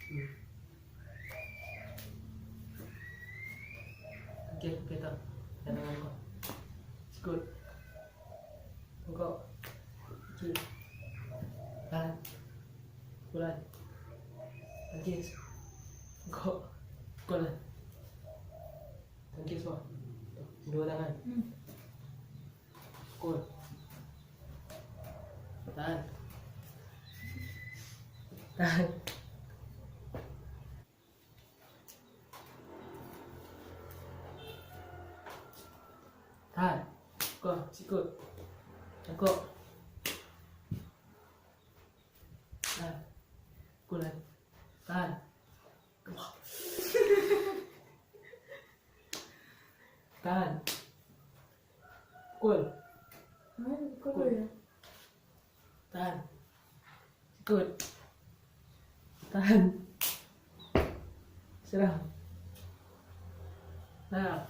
Oke, kita jangan kok. Good. Engkau. Oke. Tahan. Bulan. Tangkis. Engkau. Bulan. Tangkis kok. Dua tangan. Pukul. Tahan. Tahan. Tahan. Kok, sikut. Tengkok. Tahan. Pukulan. Tahan. Tahan. Pukul. Pukul ya. Tahan. Sikut. Tahan. Serang. Nak.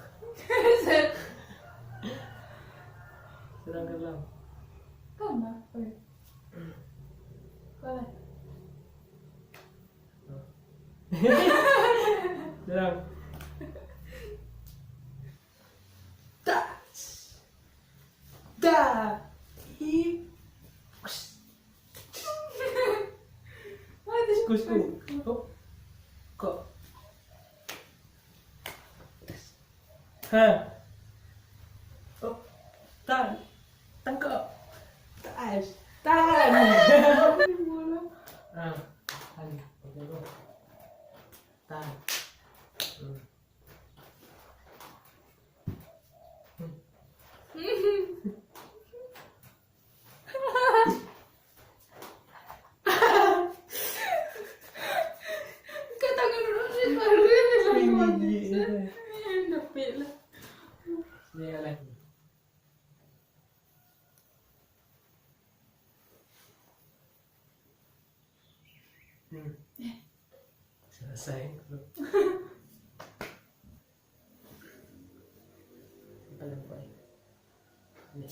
Serang ke belakang. Tama. Oke. Boleh. Serang. Tak. Dah. Hi. Kusku. Kok. Kok. Ha. Oh. Tahan. Tangkap. Tahan. Tahan. Bola. Ah. Tahan. Oke, go. Tahan. Katakan dulu sih baru ini Tinggi. dapet lah. Sini lagi. Selesai. Paling baik. Ini.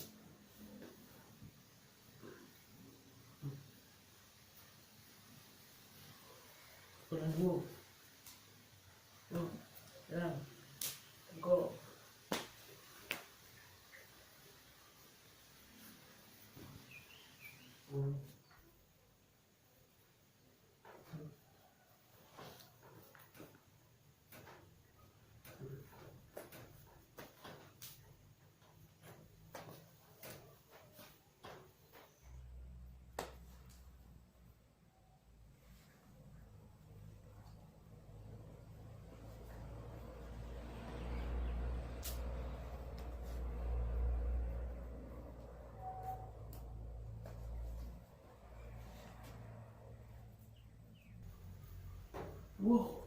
Pulang dulu. Serang. Go. Wow.